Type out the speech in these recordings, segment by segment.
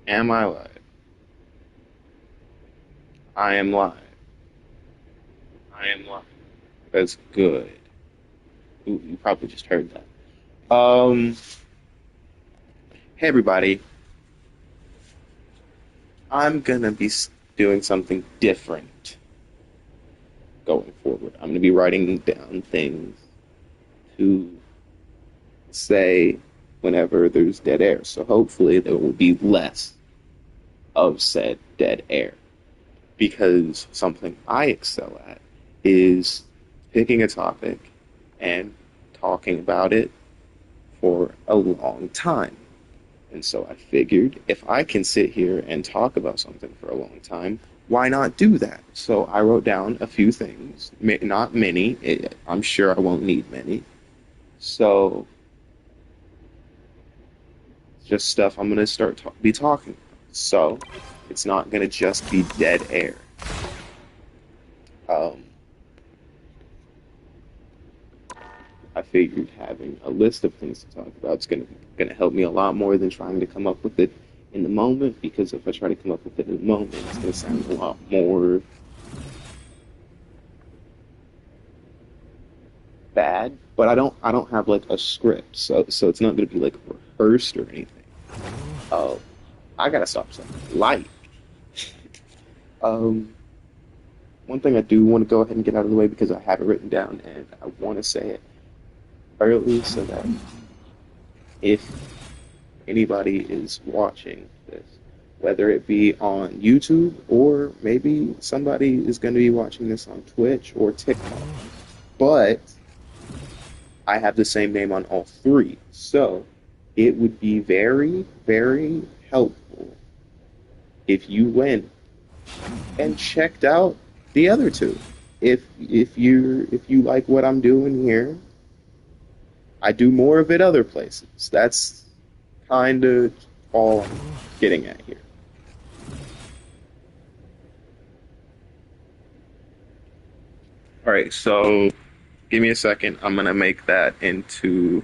Am I live? I am live. I am live. That's good. Ooh, you probably just heard that. Hey everybody. I'm gonna be doing something different going forward. I'm gonna be writing down things to say whenever there's dead air. So hopefully there will be less of said dead air. Because something I excel at is picking a topic and talking about it for a long time. And so I figured if I can sit here and talk about something for a long time, why not do that? So I wrote down a few things, not many. I'm sure I won't need many. So just stuff I'm going to be talking about. So it's not going to just be dead air. Um, I figured having a list of things to talk about is gonna help me a lot more than trying to come up with it in the moment. Because if I try to come up with it in the moment, it's gonna sound a lot more bad. But I don't have like a script, so it's not gonna be like rehearsed or anything. Oh, I gotta stop saying like. Um, One thing I do want to go ahead and get out of the way because I have it written down and I want to say it early so that if anybody is watching this, whether it be on YouTube or maybe somebody is going to be watching this on Twitch or TikTok. But I have the same name on all three. So it would be very, very helpful if you went and checked out the other two. If you like what I'm doing here, I do more of it other places. That's kind of all I'm getting at here. All right, so give me a second. I'm gonna make that into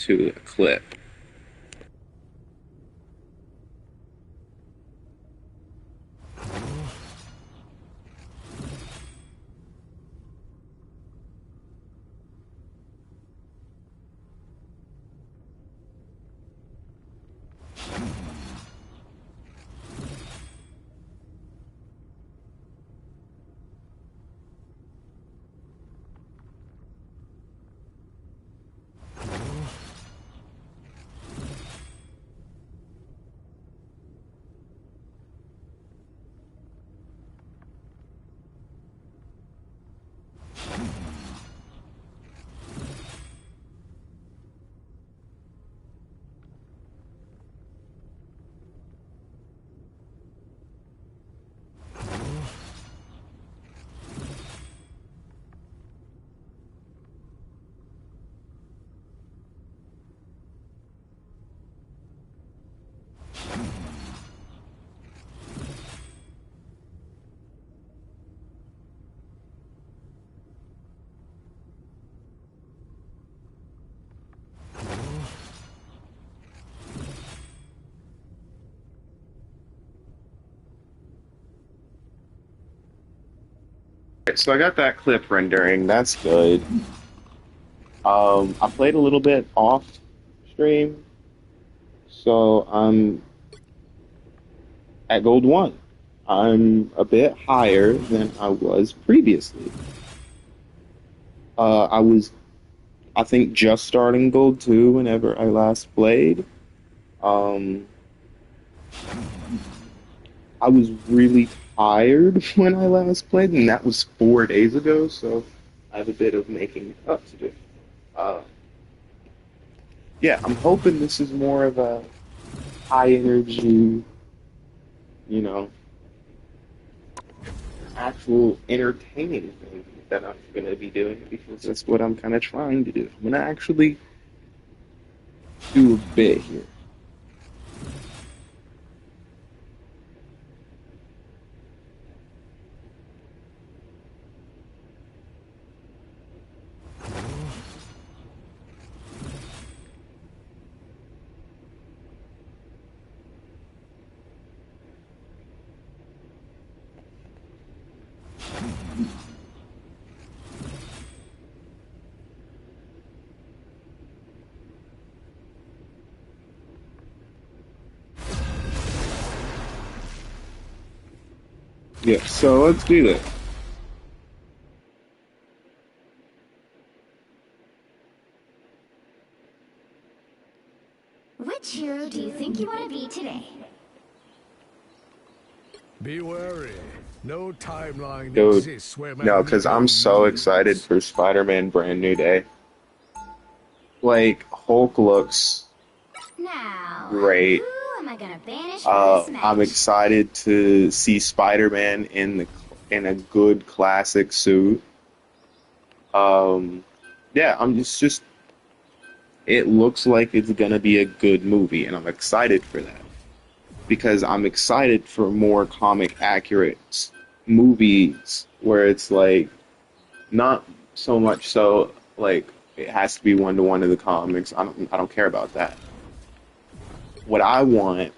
a clip. So I got that clip rendering. That's good. I played a little bit off stream, so I'm at gold one. I'm a bit higher than I was previously. I was, I think, just starting gold two whenever I last played. Um, I was really tired when I last played, and that was 4 days ago, so I have a bit of making up to do. Uh, yeah, I'm hoping this is more of a high energy, you know, actual entertaining thing that I'm going to be doing because that's what I'm kind of trying to do. I'm going to actually do a bit here. Yeah, so let's do that. Which hero do you think you want to be today? Be wary. No timeline Dude, exists where no, because Magneto I'm so excited rules. for Spider-Man Brand New Day. Like, Hulk looks Now, great. who am I gonna banish from this I'm match? excited to see Spider-Man in a good classic suit. Um, yeah, just it looks like it's gonna be a good movie, and I'm excited for that because I'm excited for more comic accurate movies where it's like not so much so like it has to be one to one to the comics. I don't care about that. What I want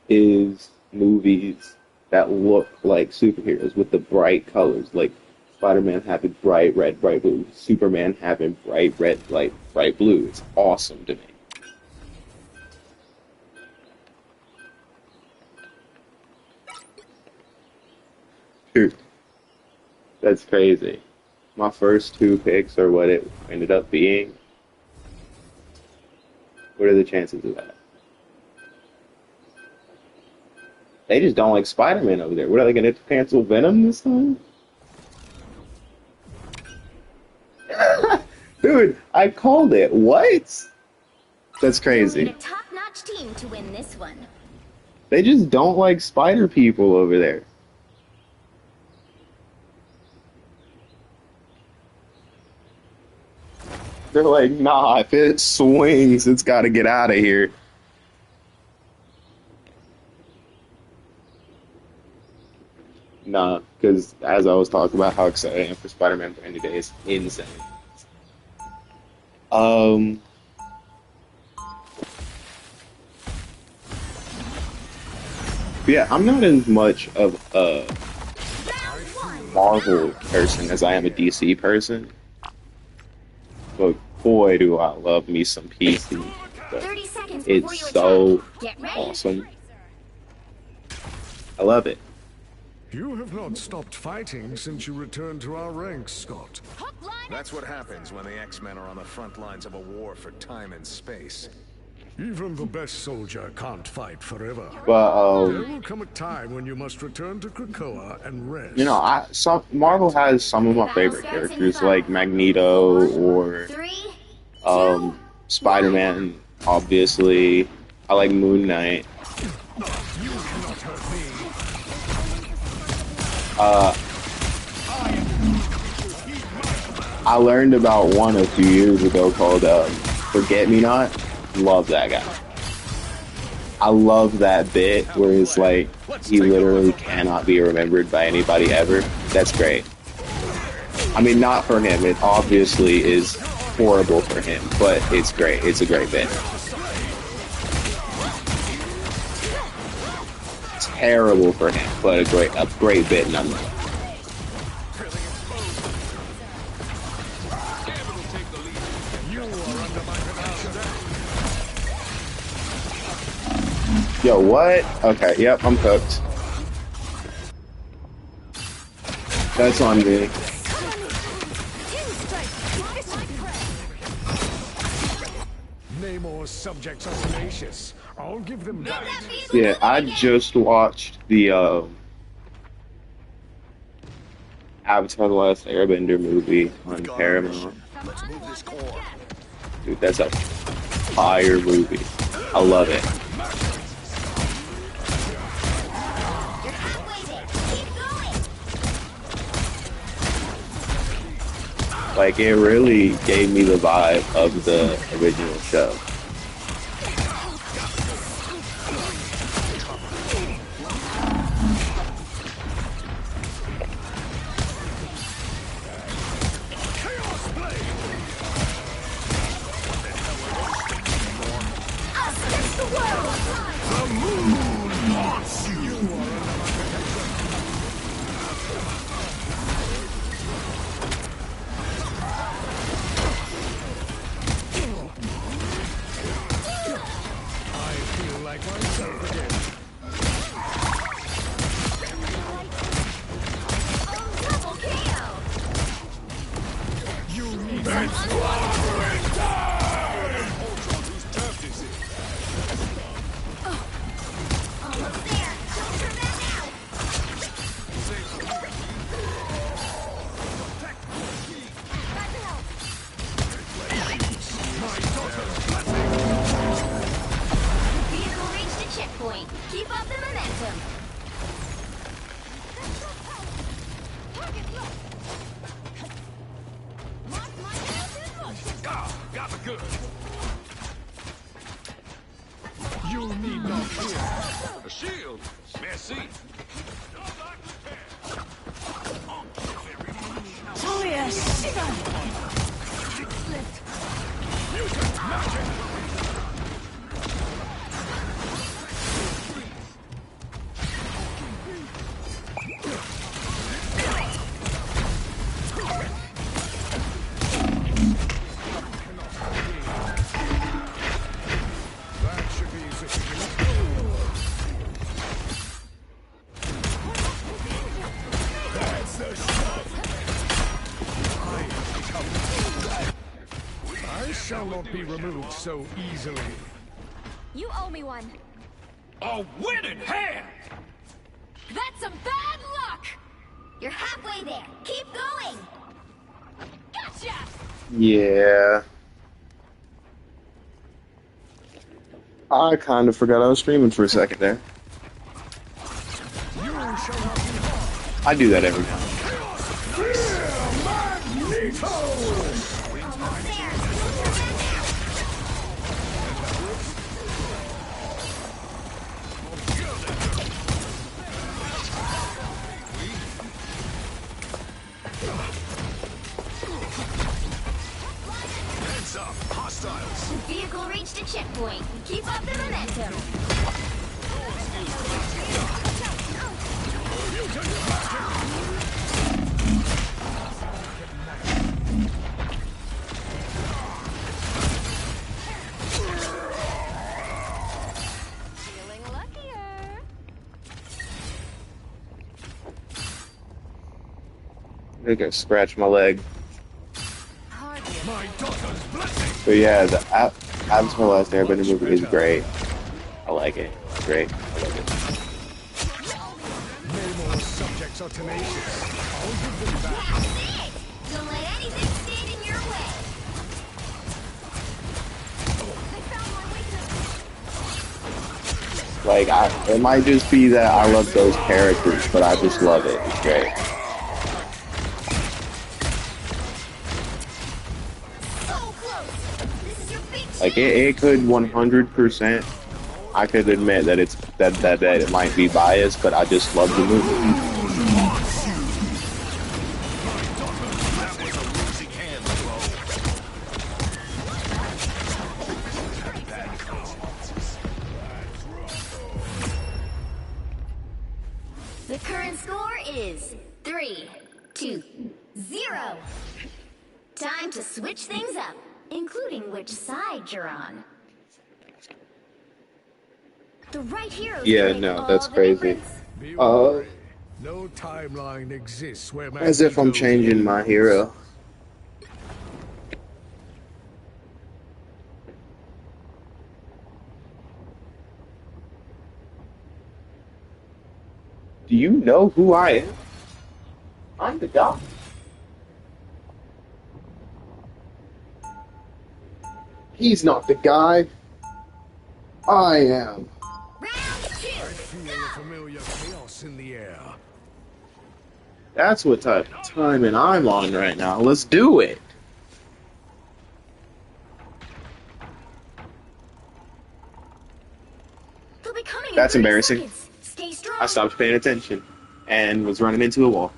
is movies that look like superheroes with the bright colors, like Spider-Man having bright red, bright blue, Superman having bright red, like bright blue. It's awesome to me. Dude, that's crazy. My first two picks are what it ended up being. What are the chances of that? They just don't like Spider-Man over there. What are they going to cancel Venom this time? Dude, I called it. What? That's You'll need a crazy. top-notch team to win this one. They just don't like spider people over there. They're like, nah, if it swings, it's got to get out of here. Nah, because as I was talking about how excited I am for Spider-Man Brand New Day is insane. Um, yeah, I'm not as much of a Round one, Marvel go! person as I am a DC person, but boy, do I love me some PC. 30 seconds It's before you attack. so Get ready. awesome. I love it. You have not stopped fighting since you returned to our ranks, Scott. That's what happens when the X-Men are on the front lines of a war for time and space. Even the best soldier can't fight forever. But There will come a time when you must return to Krakoa and you know, rest. I some Marvel has some of my Battle favorite starts in characters 5, like Magneto 4, or 3, 2, um 1. Spider-Man. Obviously, I like Moon Knight. You cannot hurt me. Uh, I learned about one a few years ago called Forget Me Not. Love that guy. I love that bit where it's like he literally cannot be remembered by anybody ever. That's great. I mean, not for him. It obviously is horrible for him, but it's great. It's a great bit. Terrible for him, but a great bit nonetheless. You are under my command. Yo, what? Okay, yep, I'm cooked. That's on me. Namor's subjects are tenacious. I'll give them bite. Yeah, I just watched the Avatar: The Last Airbender movie We've on got our mission. Paramount. Let's move this core. Dude, that's a fire movie. I love it. You're halfway there. Keep going. Like, it really gave me the vibe of the original show. I'll sketch the world. Almost there. Don't turn back now. Glad to help. Vehicle reached a checkpoint. Keep up the momentum. Got the good. You need not fear. A shield. Merci. That should be easy. That's the stuff. I shall not be removed so easily. You owe me one. A winning hand! That's some bad luck! You're halfway there. Keep going! Gotcha! Yeah. I kind of forgot I was streaming for a second there. You shall not be harmed. I do that every now and then. Magneto! Almost there. Don't turn back now. Heads up. Hostiles. Vehicle reached a checkpoint. Keep up the momentum. Feeling luckier. I think I scratched my leg. My daughter's blessing! But yeah, the Avatar: Last Airbender movie is great. I like it. It's great. I like it. Namor's subjects are tenacious. I'll give them back. That's it! Don't let anything stand in your way. I found my weakness. Like, it might just be that I love those characters, but I just love it. It's great. So close. This is your big Like, it could 100%. I could admit that that it might be biased, but I just love the movie. That was a losing hand, bro. The current score is 3-2-0. Time to switch things up, including which side you're on. The right hero. Yeah, no, that's crazy. Be Uh, wary. No timeline exists where As if I'm Magneto changing my lives. hero. Do you know who I am? I'm the guy. He's not the guy. I am. Round two. I feel a familiar chaos in the air. That's what type of timing I'm on right now. Let's do it. They'll be coming in That's 30 embarrassing. seconds. Stay strong. I stopped paying attention and was running into a wall.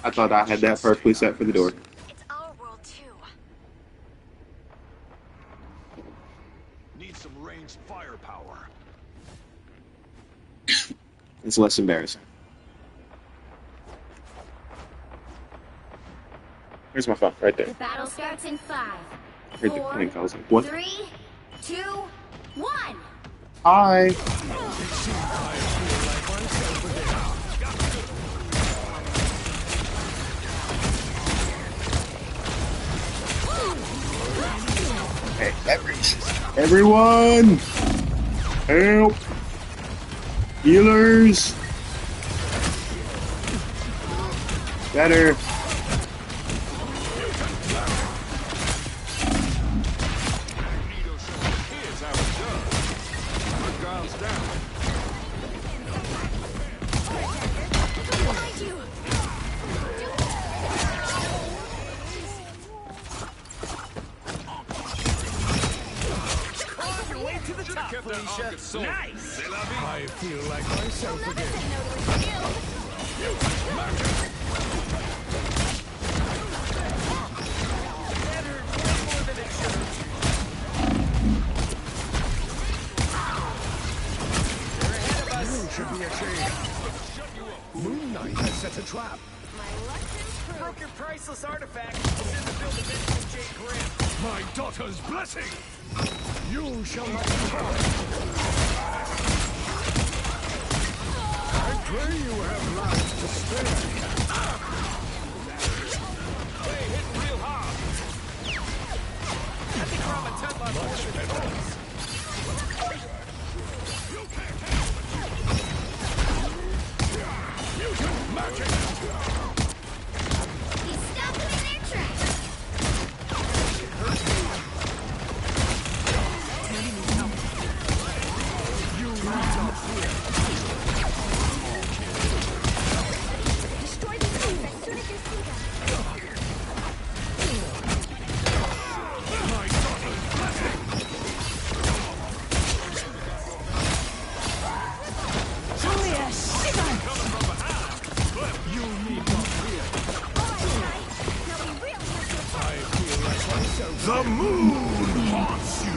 I thought I had that perfectly set for the door. It's our world too. Need some ranged firepower. It's less embarrassing. Here's my phone, right The there. battle starts in 5, Here's the 4, blink. I was like, what? 3, 2, 1. Hi. It seems I feel like myself again. Everyone! Help! Healers! Better. Here's how it does. Argyle's down. Behind you. On your way to the top, Kept that Felicia. Ankh soul. Nice. I feel like myself Never again. say no to a skill. You should be ashamed. Moon Knight has set a trap. My luck's improved. Broke your priceless artifact. It's in the building from Jay Grimm. My daughter's blessing. You shall not depart. I pray you have lives to spare. Hey, hitting real hard. I think we're on a 10 left. Much better. Magic. He stopped them in their tracks. You need not fear. Destroy these things as soon as you see them. My daughter's blessing. Julia, shiver! You need not fear. Now we really have to I feel like myself. The moon haunts you.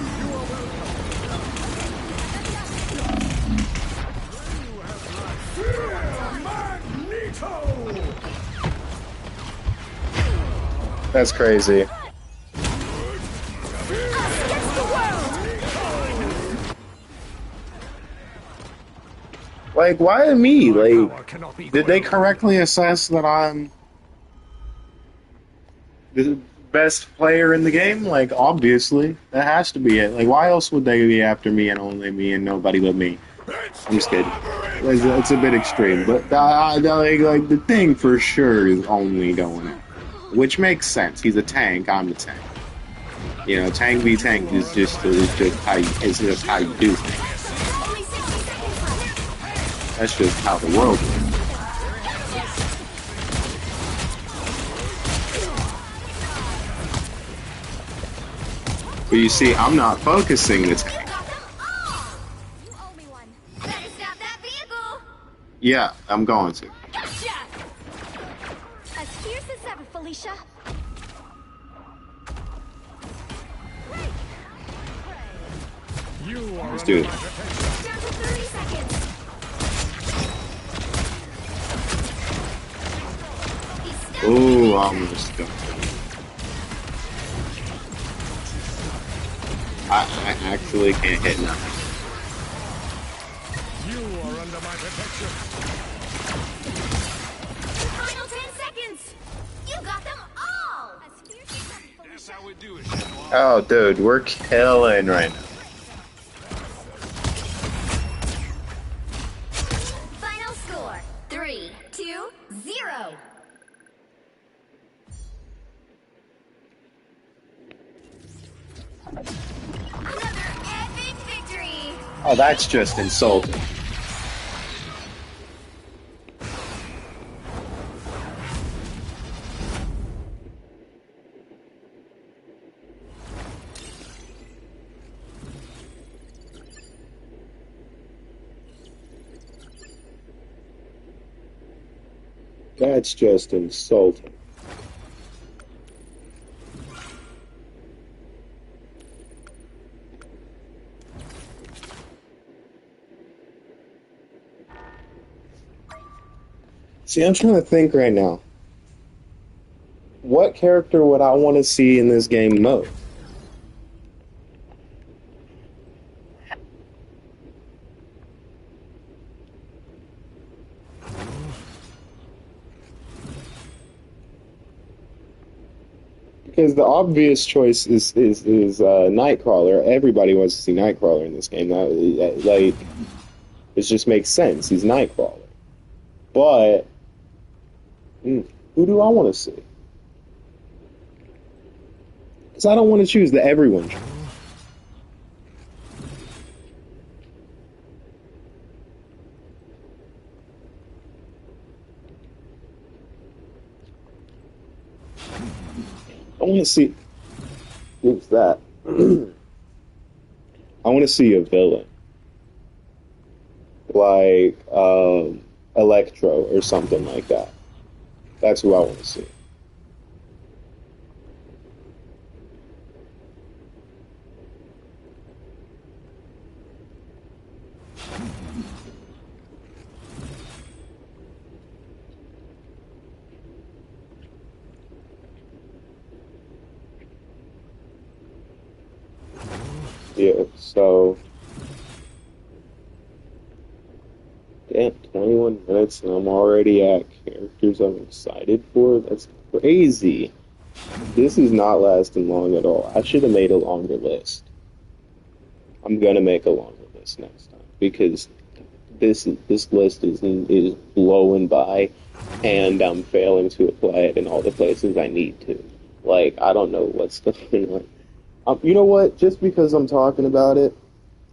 That's crazy. us against the world! Like, why me? Power Like, cannot be did they quelled. correctly assess that I'm the best player in the game? Like, obviously, that has to be it. Like, why else would they be after me and only me and nobody but me? I'm just kidding. It's a bit extreme, but like the thing for sure is only going it, which makes sense. He's a tank. I'm a tank. You know, tank v tank is just how you do things. Only 60 seconds left. That's just how the world is. But you see, I'm not focusing the tank. Got them all! You owe me one. Better stop that vehicle! Yeah, I'm going to. Gotcha! As fierce as ever, Felicia. You are Let's under do it. my protection. Down to 30 seconds. He's still Ooh, I'm just going. I actually can't hit nothing. You are under my protection. final 10 seconds. You got them all! As fierce as ever, That's Felicia. how we do it, Shenlong. Oh, dude, we're killing right now. Final score 3-2-0. Another epic victory. Oh, that's just insulting. That's just insulting. See, I'm trying to think right now. What character would I want to see in this game most? because the obvious choice is Nightcrawler. Everybody wants to see Nightcrawler in this game. Like, it just makes sense. He's Nightcrawler. But who do I want to see? Because I don't want to choose the everyone choice. I want to see. What's that? I want to see a villain, like Electro or something like that. That's who I want to see. Yeah, so damn, 21 minutes and I'm already at characters I'm excited for. That's crazy. This is not lasting long at all. I should have made a longer list. I'm gonna make a longer list next time because this list is blowing by, and I'm failing to apply it in all the places I need to. Like, I don't know what's going on. You know what? Just because I'm talking about it,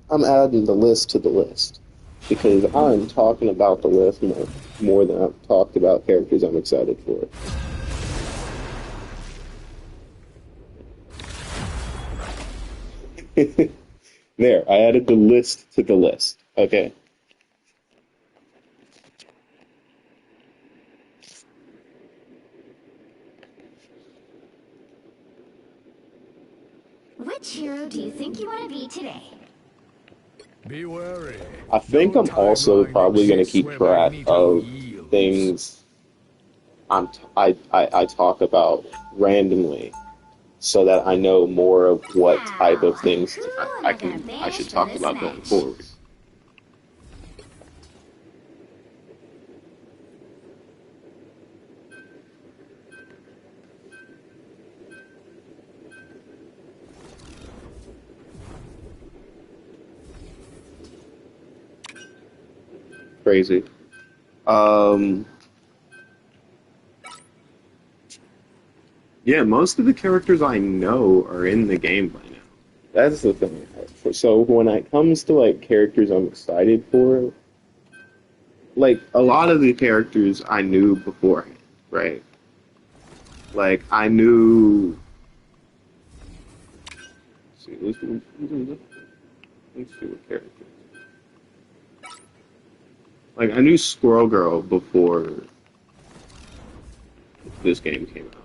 I'm adding the list to the list. Because I'm talking about the list more than I've talked about characters I'm excited for. There, I added the list to the list. Okay. Which hero do you think you want to be today? Be wary. I think I'm also probably going to keep track of things I talk about randomly, so that I know more of what type of things I should talk about going forward. Crazy. Yeah, most of the characters I know are in the game by now. That's the thing. So when it comes to like characters I'm excited for, like a lot of the characters I knew beforehand, right? Like I knew. Let's see, let's see what characters. Like I knew Squirrel Girl before this game came out.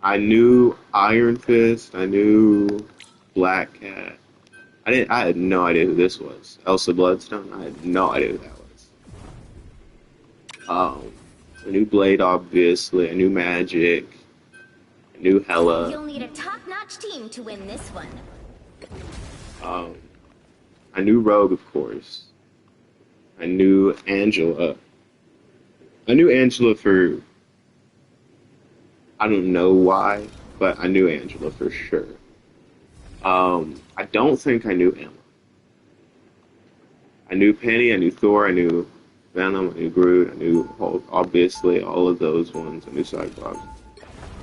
I knew Iron Fist. I knew Black Cat. I had no idea who this was. Elsa Bloodstone. I had no idea who that was. I knew Blade, obviously. I knew Magic. I knew Hela. You'll need a top-notch team to win this one. I knew Rogue, of course. I knew Angela. I knew Angela for... I don't know why, but I knew Angela for sure. I don't think I knew Emma. I knew Penny, I knew Thor, I knew Venom, I knew Groot, I knew Hulk, obviously, all of those ones. I knew Cyclops.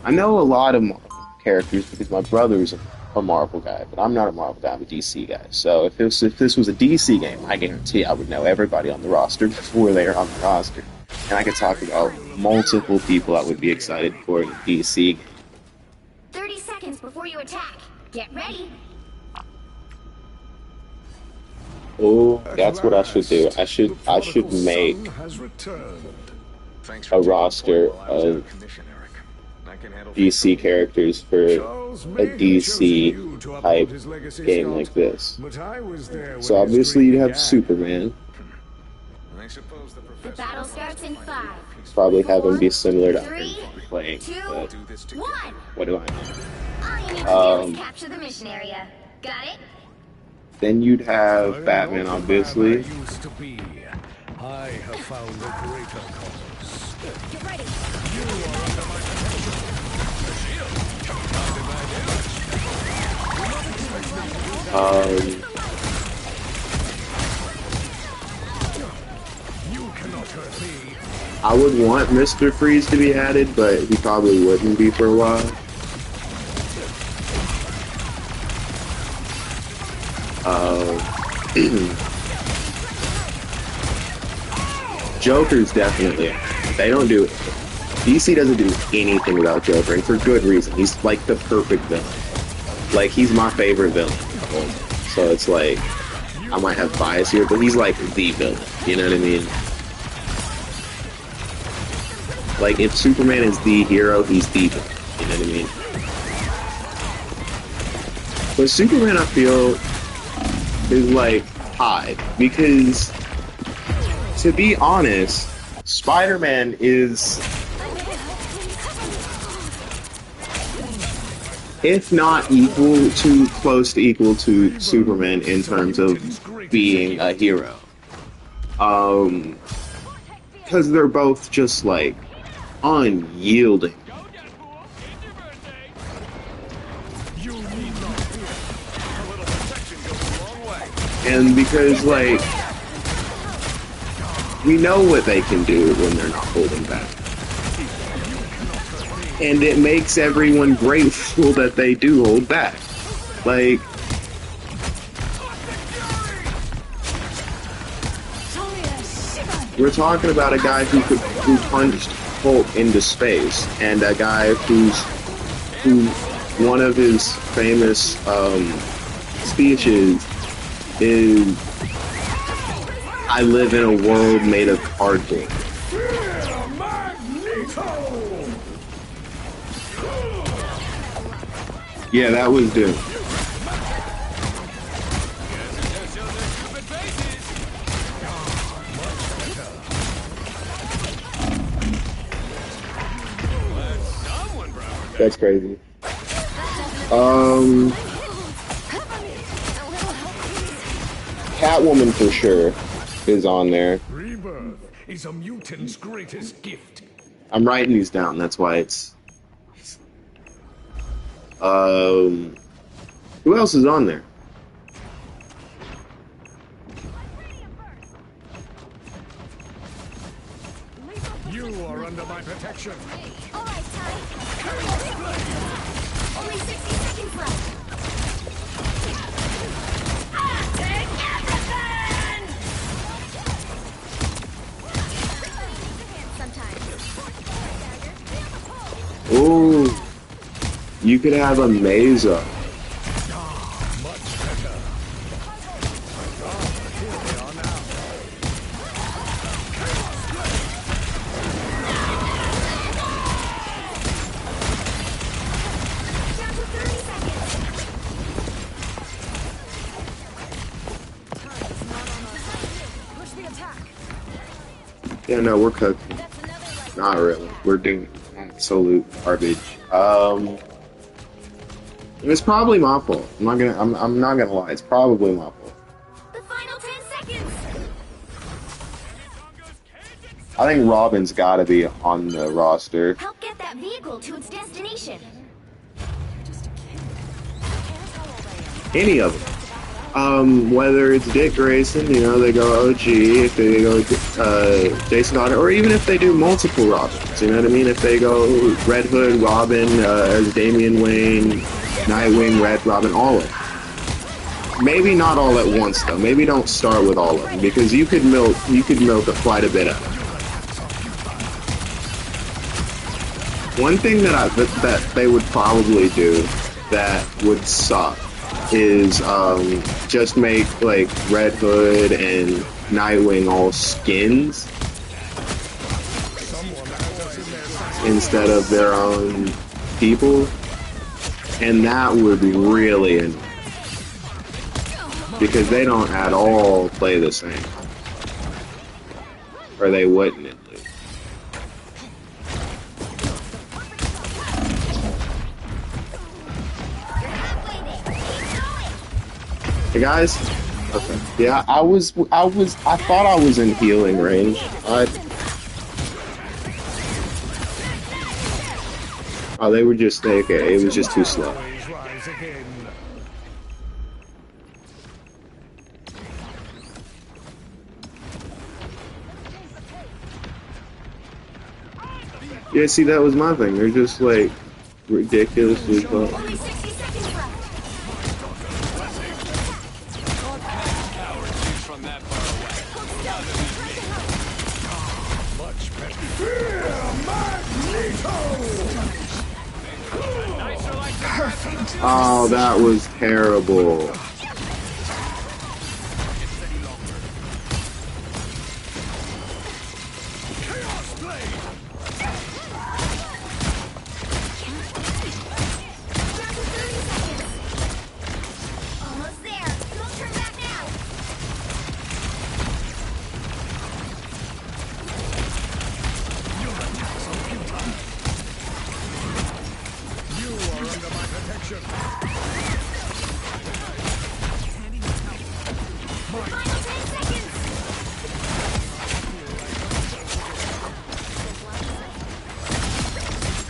I know a lot of Marvel characters because my brother's a Marvel guy, but I'm not a Marvel guy, I'm a DC guy. So if this was a DC game, I guarantee I would know everybody on the roster before they are on the roster. And I could talk about multiple people I would be excited for in a DC game. 30 seconds before you attack. Get ready. Oh, that's what I should do. I should make a roster of DC characters for a DC type game like this. So obviously you'd have Superman. The battle starts in 5. Probably have him be similar to Iron 3, Man playing, 2, but 1. what do I know? All you need to do is capture the mission area. Got it? Then you'd have Batman, obviously. I have found a greater cause. Get ready. You are under my Um, You cannot hurt me. I would want Mr. Freeze to be added, but he probably wouldn't be for a while. Joker's definitely. They don't do. DC doesn't do anything without Joker, and for good reason. He's like the perfect villain. Like he's my favorite villain. So it's like I might have bias here, but he's like the villain. You know what I mean? Like if Superman is the hero, he's the villain. You know what I mean? But Superman, I feel, is like high because, to be honest, Spider-Man is, if not equal to, close to equal to Superman in terms of being a hero. Because they're both just like unyielding. You need not fear. A little protection goes a long way. And because, like, we know what they can do when they're not holding back. And it makes everyone grateful that they do hold back. Like, we're talking about a guy who punched Hulk into space, and a guy who one of his famous speeches is, "I live in a world made of cardboard." Yeah, that was Doom. That's crazy. Catwoman for sure is on there. Rebirth is a mutant's greatest gift. I'm writing these down. That's why it's. Who else is on there? You are under my protection. All right, Ty. Only 60 seconds left. Take everything! Sometimes. Ooh, you could have a Mesa. Much better. Here we are now. Down to 30 seconds. Push the attack. Yeah, no, we're cooking. That's another life. Not really. We're doing absolute garbage. It's probably my fault. I'm not gonna lie. It's probably my fault. The final 10 seconds. I think Robin's got to be on the roster. Help get that vehicle to its destination. Any of them. Whether it's Dick Grayson, you know, they go OG, if they go Jason Todd, or even if they do multiple Robins, you know what I mean? If they go Red Hood, Robin, as Damian Wayne, Nightwing, Red Robin, all of them. Maybe not all at once though. Maybe don't start with all of them because you could milk quite a bit out of them. One thing that that they would probably do that would suck is just make like Red Hood and Nightwing all skins instead of their own people, and that would be really annoying because they don't at all play the same, or they wouldn't at least. Hey guys. Okay. Yeah, I thought I was in healing range. Oh, they were just okay. It was just too slow. Always rise again. Yeah, see, that was my thing. They're just like ridiculously close. Only 60 seconds left. From that far away. Much better. Nicer like that. Oh, that was terrible. Chaos Blade! Down to 30 seconds. Almost there. Don't turn back now. You are under my protection. Final 10 seconds.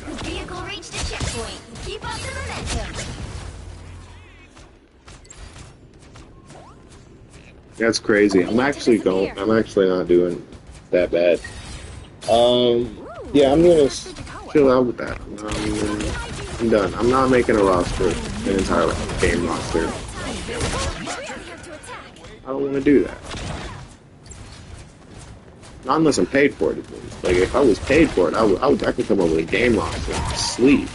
The vehicle reached a checkpoint. Keep up the momentum. That's crazy. I'm actually not doing that bad. Yeah, I'm gonna chill out with that. I'm done. I'm not making a roster, an entire game roster. I don't want to do that. Not unless I'm paid for it, at least. Like, if I was paid for it, I could come up with a game roster and sleep.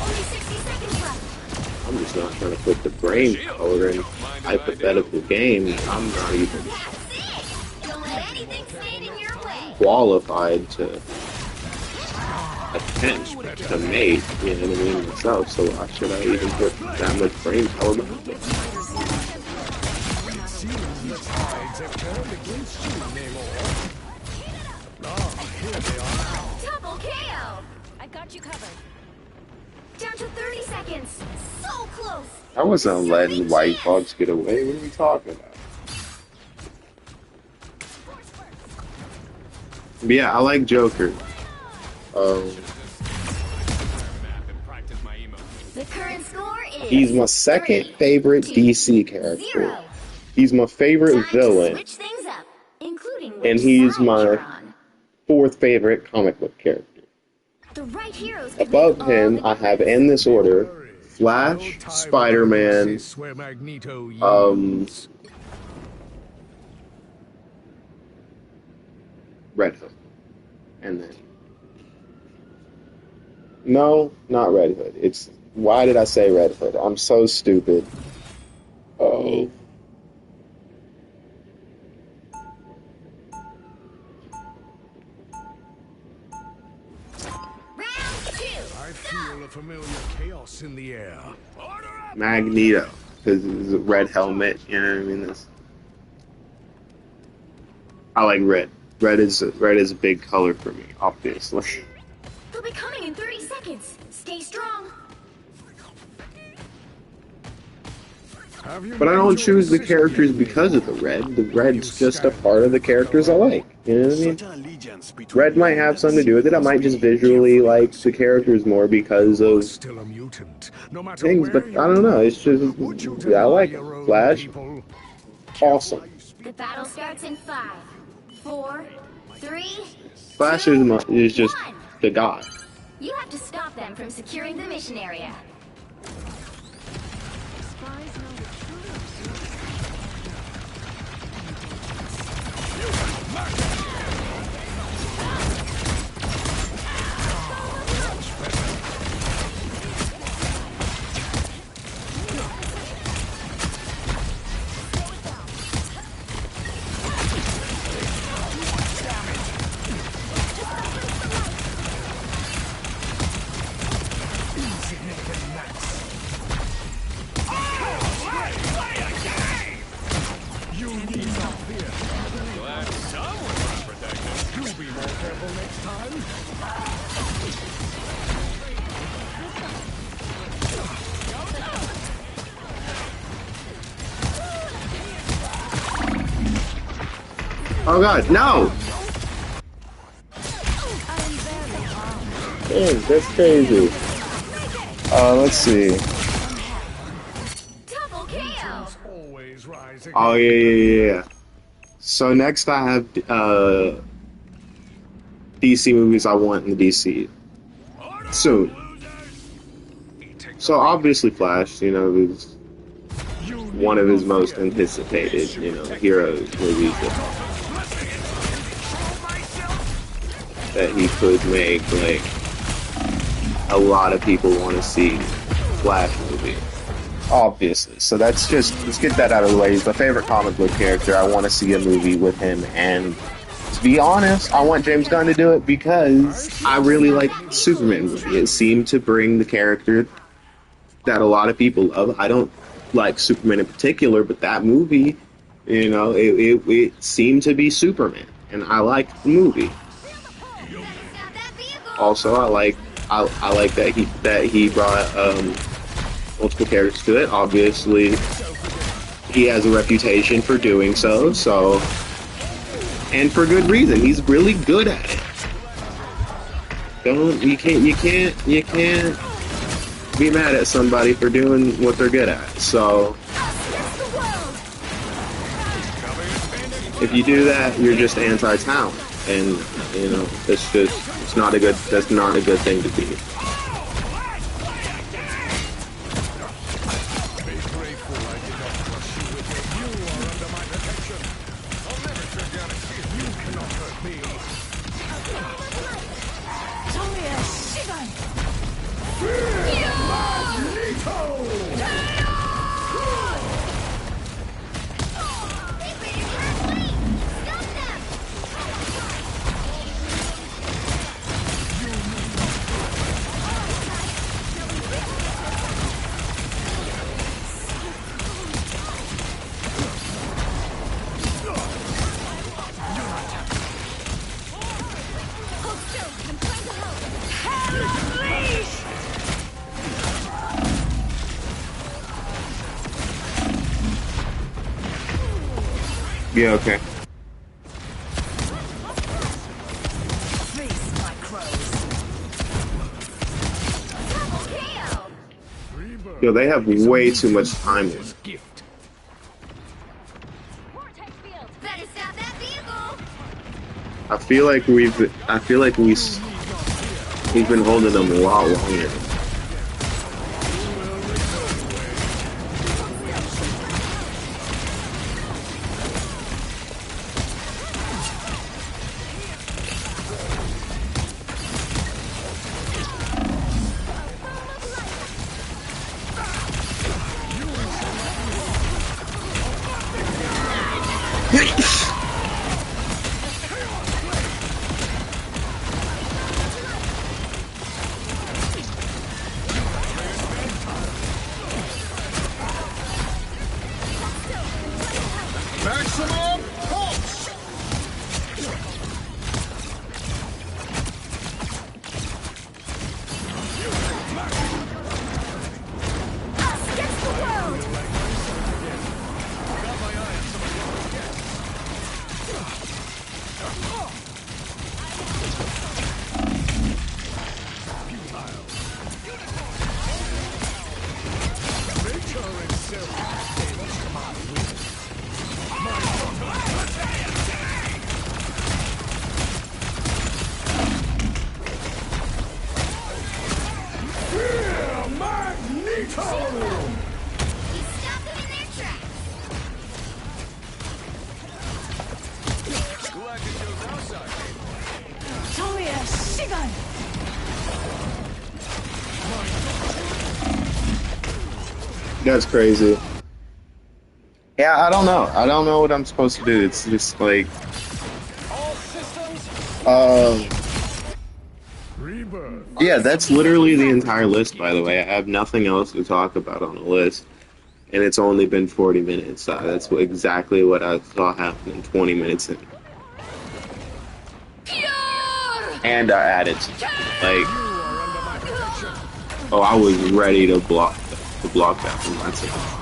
Only 60 seconds left. I'm just not trying to put the brain power in hypothetical games. I'm not even That's it. Don't let anything stand in your way. qualified to attempt to make, you know what I mean, myself, so why should I even put that much brain power behind it? It seems the tides have turned against you, Namor. Ah, here they are. Double KO. I got you covered. Down to 30 seconds. So close. I wasn't letting White Fox get away. What are we talking about? But yeah, I like Joker. Practice my emo. The current score is He's my second favorite DC character. 0. He's my favorite Time to villain, switch things up, including and which he's side my you're on. fourth favorite comic book character. The right heroes can Above make all him, the I have in this order Flash, Spider-Man, This is where Magneto um, yields. Red Hood. And then no, not Red Hood. It's why did I say Red Hood? I'm so stupid. Oh. Round 2. I feel a familiar chaos in the air. Magneto, because it's a red helmet. You know what I mean? I like red. Red is a big color for me, obviously. They'll be coming in 30 seconds. Stay strong. Have you But I don't made your choose the decision characters yet, because Namor? of the red. The red's just a part of the characters I like. You know what I mean? Red might have something to do with it. I might just visually like the characters more because of Still a mutant, no matter things, where but you I don't know. It's Would you just, yeah, I like it. deny your own Flash, people? awesome. The battle starts in 5, 4, 3. Flash 2, is just 1. the guy. You have to stop them from securing the mission area. You need not fear. Glad someone's protected. You'll be more careful next time. Oh god, no! Dang, that's crazy. Let's see. Double KO. Always rise again. Oh yeah. So next I have DC movies I want in the DC soon. So obviously Flash, you know, is one of his most anticipated, you know, hero movies that he could make. Like, a lot of people want to see Flash movie, obviously. So that's just, let's get that out of the way. He's my favorite comic book character. I want to see a movie with him, and to be honest, I want James Gunn to do it because I really like the Superman movie. It seemed to bring the character that a lot of people love. I don't like Superman in particular, but that movie, you know, it seemed to be Superman, and I liked the movie. Also, I like that he brought multiple characters to it. Obviously, he has a reputation for doing so, and for good reason. He's really good at it. You can't be mad at somebody for doing what they're good at. So if you do that, you're just anti-talent, and you know that's not a good thing to be. Yeah, okay. Yo, they have way too much time left. I feel like we've been holding them a lot longer. Maximum pulse! That's crazy. Yeah, I don't know. I don't know what I'm supposed to do. It's just like, yeah, that's literally the entire list, by the way. I have nothing else to talk about on the list, and it's only been 40 minutes. That's exactly what I saw happen in 20 minutes in. And I added, like, oh, I was ready to block that from myself.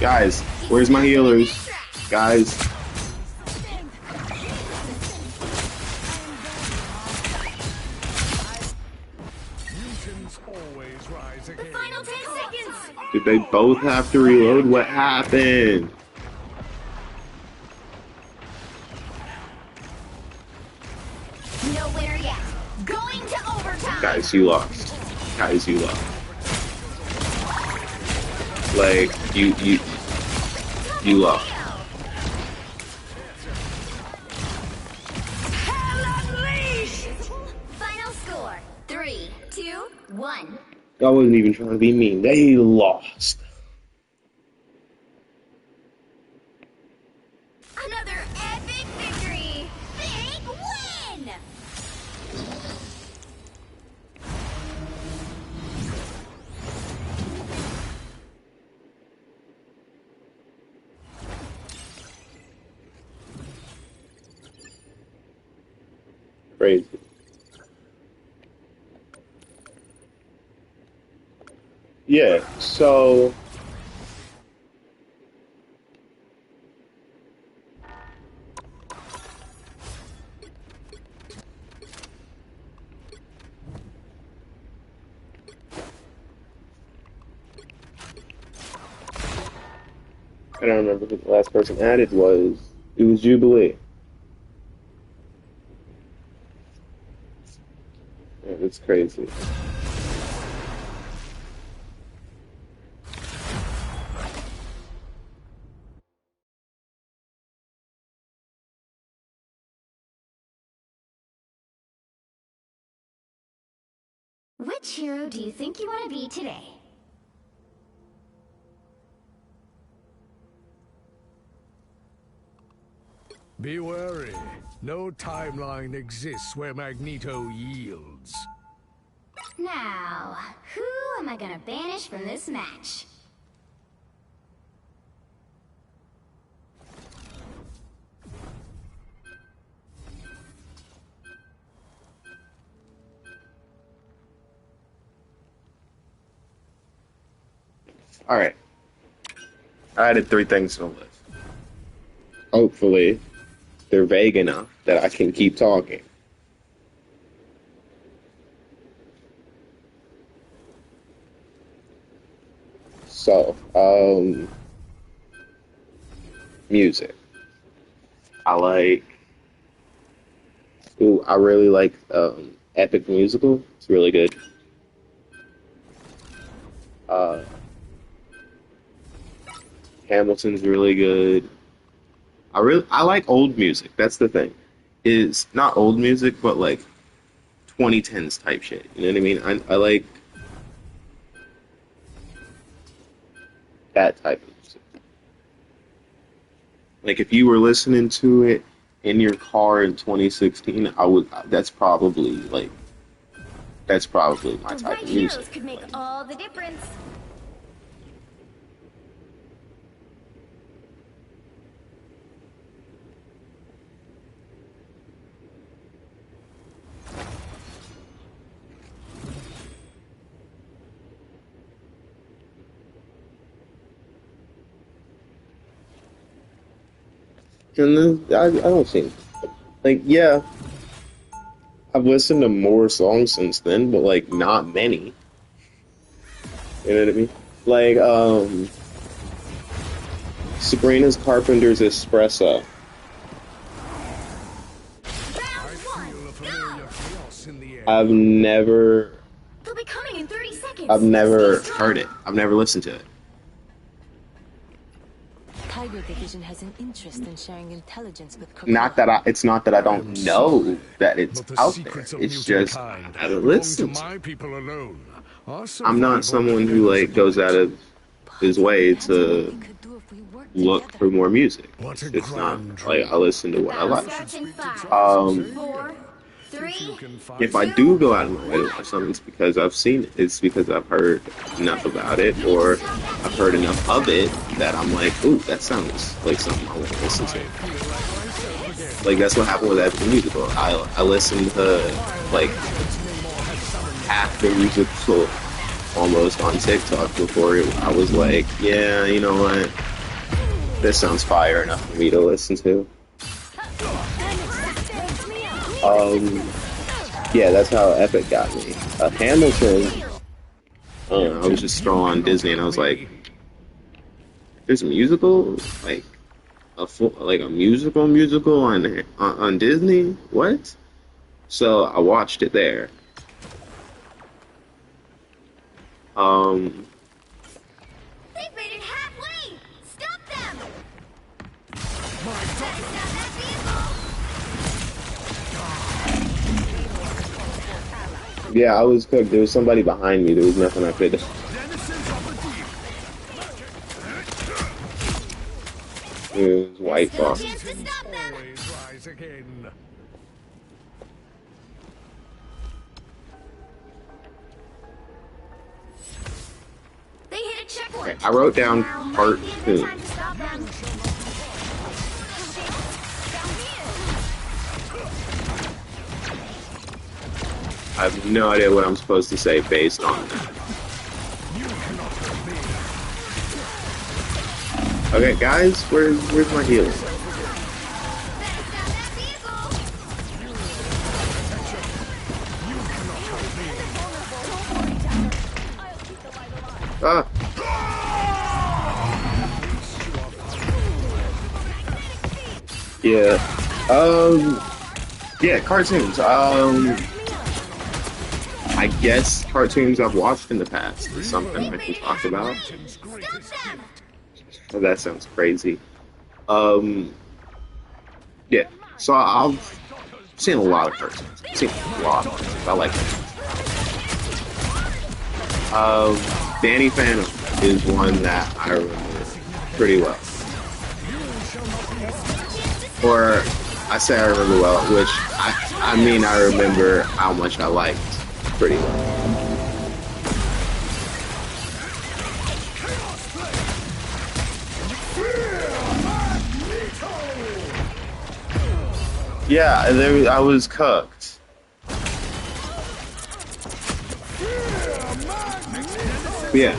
Guys, where's my healers? Guys. it again. Final 10 seconds. Did they both have to reload? What happened? No winner yet. Going to overtime. Guys, you lost. Guys, you lost. Like, you lost. Hell unleashed. Final score: 3, 2, 1. I wasn't even trying to be mean. They lost. Another epic victory. Big win. Crazy. Yeah, so I don't remember who the last person added was. It was Jubilee. Yeah, that's crazy. Which hero do you think you want to be today? Be wary. No timeline exists where Magneto yields. Now, who am I gonna banish from this match? All right. I added 3 things to the list. Hopefully, they're vague enough that I can keep talking. So, music. I really like Epic Musical. It's really good. Hamilton's really good. I like old music. That's the thing. Is not old music, but like 2010s type shit. You know what I mean? I like that type of music. Like if you were listening to it in your car in 2016, I would. That's probably my The type right of heroes music. could make all the difference. And then, I don't think like yeah, I've listened to more songs since then, but like not many. You know what I mean? Like Sabrina's Carpenter's Espresso. Round Feel the 1, familiar go! chaos in the air. I've never They'll be coming in 30 seconds. I've never Stay strong. heard it. I've never listened to it. Tiger Division has an interest in sharing intelligence with Not that it's not that I don't know that it's But the out there. secrets of It's mutant just I kind haven't belong listened to to it. my people alone. Our I'm not survival someone who like depends goes out on of his way to look for more music. What a It's not grand like I listen to what I Battle like. starts in 5, Um, 4, it. You 3. can find If I do go out of my way to watch something, it's because I've seen it. It's because I've heard enough about it, or I've heard enough of it that I'm like, ooh, that sounds like something I want to listen to. Like that's what happened with Epic Musical. I listened to like half the musical almost on TikTok before I was like, yeah, you know what, this sounds fire enough for me to listen to. Yeah, that's how Epic got me. Hamilton, I was just scrolling on Disney and I was like, "There's a musical, like like a musical on Disney? What?" So I watched it there. Um, They've made it halfway! Stop them! Gotta stop that vehicle! yeah, I was cooked. There was somebody behind me. There was nothing I could. It was White Still a Fox. chance to stop them! Always rise again. They hit a checkpoint! I wrote down Now might be a good cartoon. time to stop them. I have no idea what I'm supposed to say based on that. Okay, guys, where's my healing? Better stop that vehicle! Ah. Yeah. Yeah, cartoons. I guess cartoons I've watched in the past is something I can talk about. Stop them! Oh, that sounds crazy. Yeah. So I've seen a lot of cartoons. I've seen a lot of cartoons. I like them. Danny Phantom is one that I remember pretty well. Or I say I remember well, which I mean I remember how much I liked pretty well. Yeah, there I was cooked. Yeah.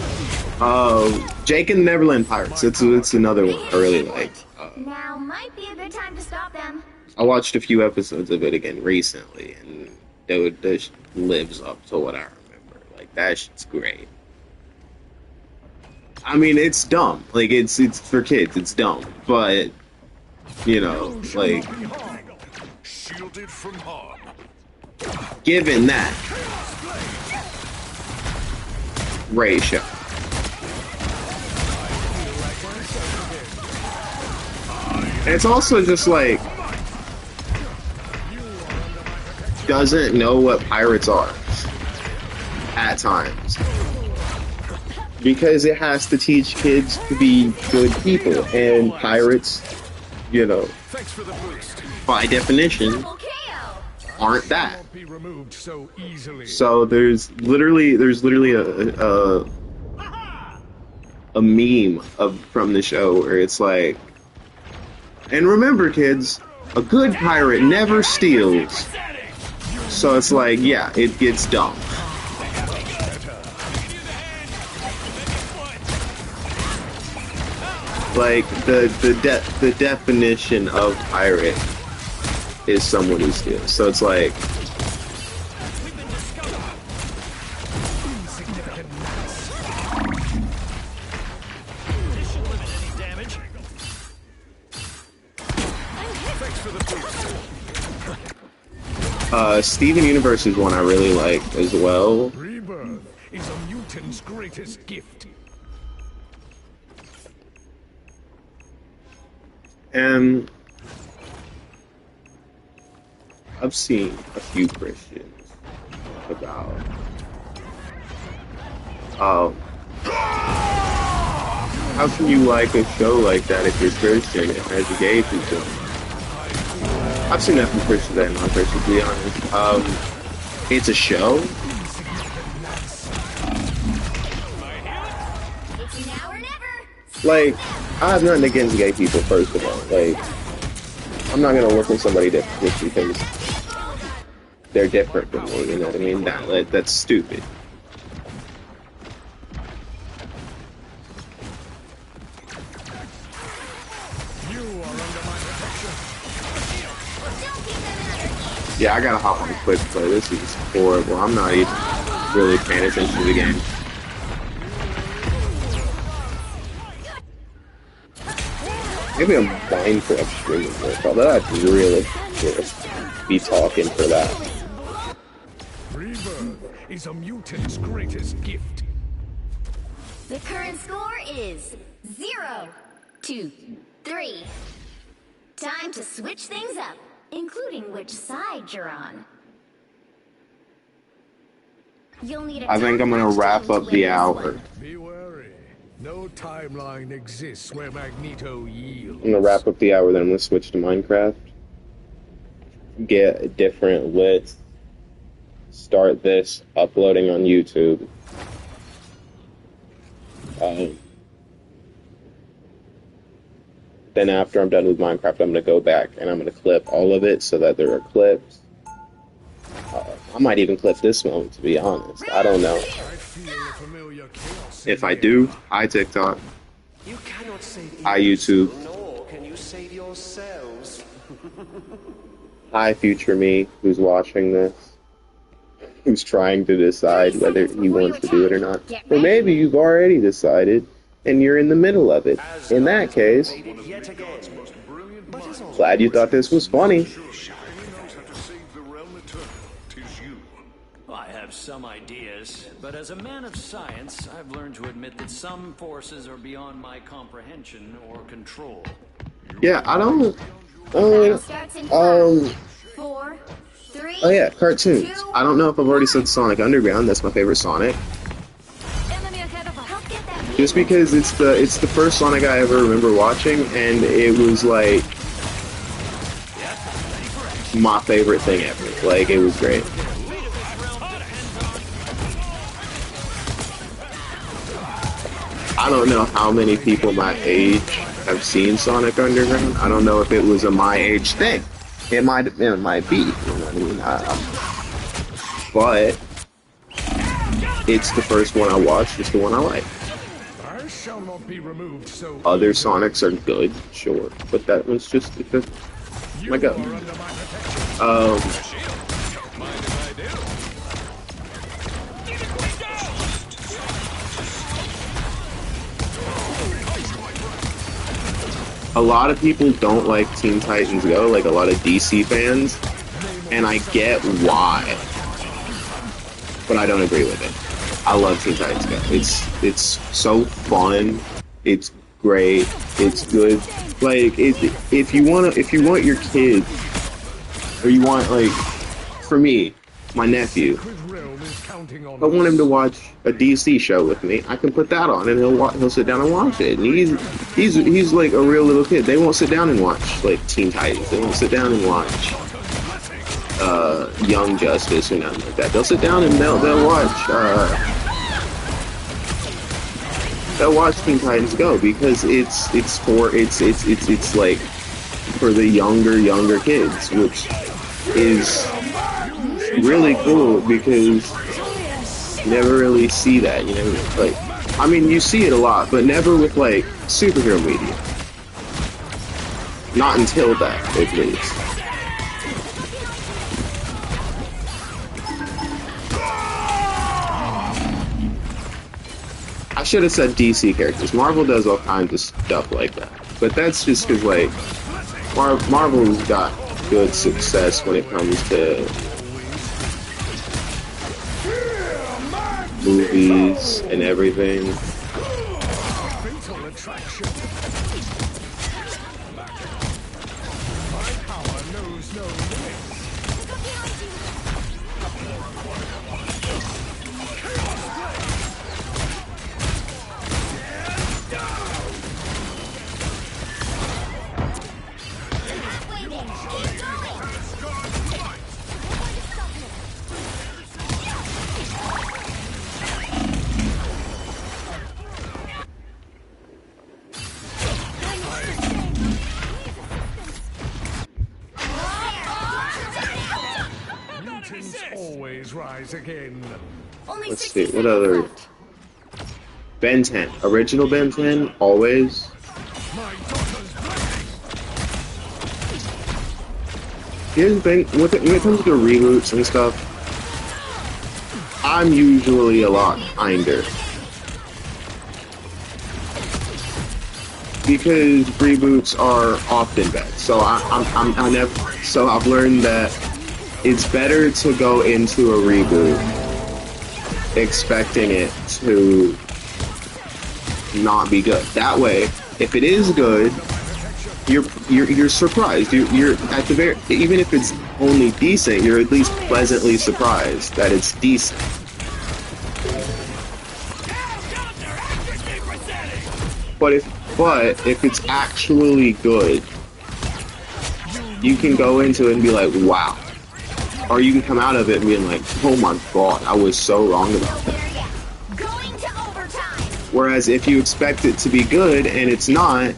Jake and the Neverland Pirates. It's another one I really like. Now might be a good time to stop them. I watched a few episodes of it again recently, and that lives up to what I remember. Like that shit's great. I mean, it's dumb. Like it's for kids. It's dumb, but you know, like Shielded from harm. given that ratio. And it's also just like doesn't know what pirates are at times because it has to teach kids to be good people, and pirates, you know, Thanks for the boost. by definition Double KO! aren't that. Won't be removed so easily. So there's literally a meme from the show where it's like, and remember kids, a good pirate never steals. So it's like, yeah, it gets dumb. Like the definition of pirate is someone who steals. So it's like, Steven Universe is one I really like as well. Rebirth is a mutant's greatest gift. And I've seen a few Christians about how can you like a show like that if you're Christian and has gay people? I've seen that from Christians and non-Christians, to be honest. It's a show. It's now or never! Like, I have nothing against gay people, first of all. Like, I'm not gonna work with somebody different just because they're different from me, you know what I mean? That's stupid. You are under my protection. Don't keep them in their cage! Yeah, I gotta hop on quick play. This is horrible. I'm not even really paying attention to the game. Maybe a Minecraft stream would work, although I'd really be talking for that. Rebirth is a mutant's greatest gift. The current score is 0-2-3. Time to switch things up, including which side you're on. You'll need a I think I'm gonna top-notch wrap team to up win the this hour. one. Be wary. No timeline exists where Magneto yields. I'm gonna wrap up the hour, then I'm gonna switch to Minecraft. Get different lits. Start this uploading on YouTube. Then after I'm done with Minecraft, I'm gonna go back and I'm gonna clip all of it so that there are clips. I might even clip this one, to be honest. I don't know. I feel a familiar chaos If in I the do, I TikTok, You cannot save I YouTube, nor can you save yourselves. hi future me, who's watching this, who's trying to decide whether he wants to do it or not. Or maybe you've already decided and you're in the middle of it. In that case, Yet again. But as always, glad you thought this was funny. I have some ideas, but as a man of science, I've learned to admit that some forces are beyond my comprehension or control. Yeah, I don't. Battle starts in 5, 4, 3. Oh yeah, cartoons. I don't know if I've already said Sonic Underground. That's my favorite Sonic. Enemy ahead of us. Help get that Just because it's the first Sonic I ever remember watching, and it was like my favorite thing ever. Like, it was great. I don't know how many people my age have seen Sonic Underground. I don't know if it was a my age thing. It might be. You know what I mean? But it's the first one I watched. It's the one I like. I shall not be removed so Other Sonics are good, sure, but that one's just my God. you are under my protection. A lot of people don't like Teen Titans Go, like a lot of DC fans, and I get why, but I don't agree with it. I love Teen Titans Go. It's so fun. It's great. It's good. Like, if you want your kid, or you want, like, for me, my nephew, Realm is counting on I want him to watch a DC show with me. I can put that on, and he'll sit down and watch it. And he's like a real little kid. They won't sit down and watch like Teen Titans. They won't sit down and watch Young Justice or nothing like that. They'll sit down and they'll watch Teen Titans Go because it's like for the younger kids, which is really cool because you never really see that, you know, like, I mean, you see it a lot, but never with, like, superhero media. Not until that, at least. I should have said DC characters. Marvel does all kinds of stuff like that. But that's just because, like, Marvel's got good success when it comes to movies and everything. fatal attraction. My power knows no limits. Mutants always rise again. Only Let's 60 see, what seconds other... left. Ben 10. Original Ben 10, always. My daughter's blessing. Here's the thing, when it comes to reboots and stuff, I'm usually a lot kinder. because reboots are often bad. So I never. So I've learned that it's better to go into a reboot expecting it to not be good. That way, if it is good, you're surprised. You're at the very, even if it's only decent, you're at least pleasantly surprised that it's decent. But if it's actually good, you can go into it and be like, wow. Or you can come out of it and be like, oh my god, I was so wrong about that. Going to overtime. Whereas if you expect it to be good and it's not,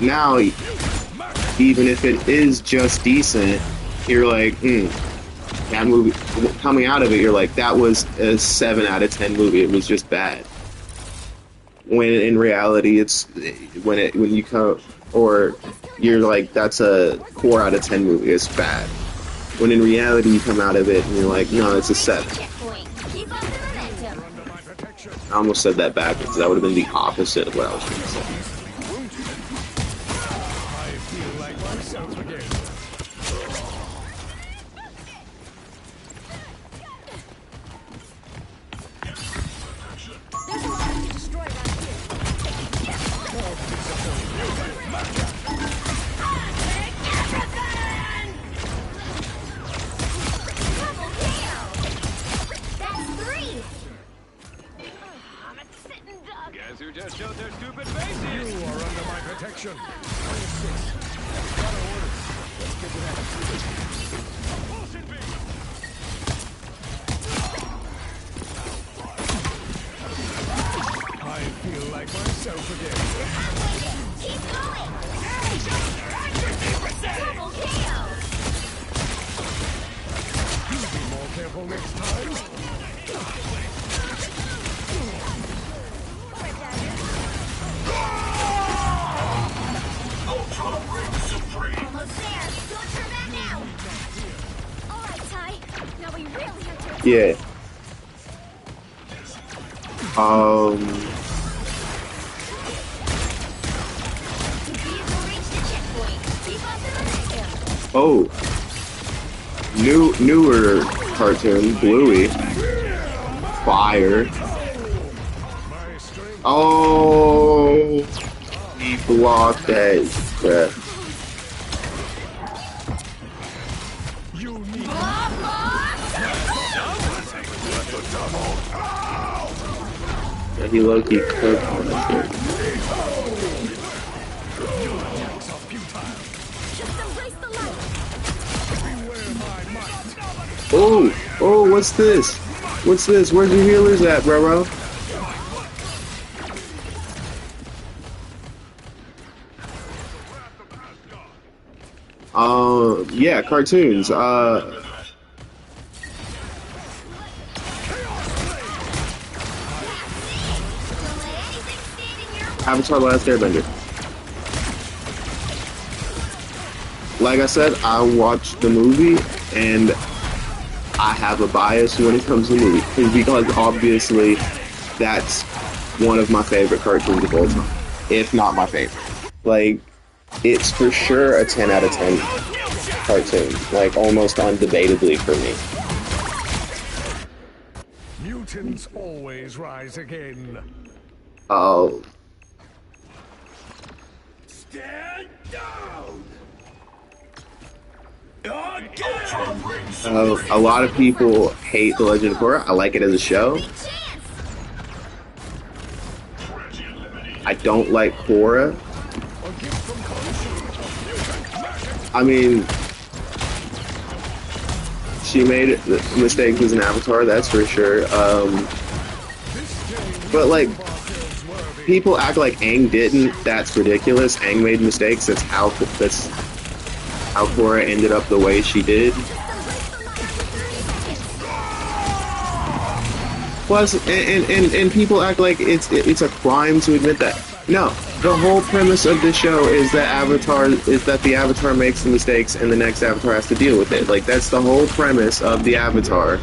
now, even if it is just decent, you're like, that movie, coming out of it, you're like, that was a 7 out of 10 movie, it was just bad. When in reality, it's, when you come, or you're like, that's a 4 out of 10 movie, it's bad. When in reality, you come out of it and you're like, no, it's a 7. Keep up the momentum. I almost said that backwards. That would have been the opposite of what I was going to say. I feel like myself again. There's a lot to destroy around here. Double kill. That's 3. I'm a sitting duck. Guess who just showed their stupid faces? You are under my protection. I feel like myself again. Keep going. Double kill. Be more careful next time. Almost there. Don't turn back now. All right, Ty. Now we really have to. Yeah. The vehicle reached the checkpoint. Keep up the momentum. Oh. Newer cartoon, Bluey. Fire. My strength. Oh. He blocked that crap. You need Yeah, he low-key cooked on that shit. Just embrace the light. beware my might. Oh, what's this? What's this? Where's your healers at, bro? Yeah, cartoons. Avatar: The Last Airbender. Like I said, I watched the movie, and I have a bias when it comes to movies, because obviously that's one of my favorite cartoons of all time, if not my favorite. Like, it's for sure a 10 out of 10 cartoon, like almost undebatably for me. Mutants always rise again. Oh, Stand down! a lot of people hate The Legend of Korra. I like it as a show. I don't like Korra. I mean, she made mistakes as an Avatar, that's for sure. But like, people act like Aang didn't. That's ridiculous. Aang made mistakes. That's how Korra ended up the way she did. Plus, and people act like it's a crime to admit that. No, the whole premise of this show is that the Avatar makes the mistakes and the next Avatar has to deal with it. Like, that's the whole premise of the Avatar.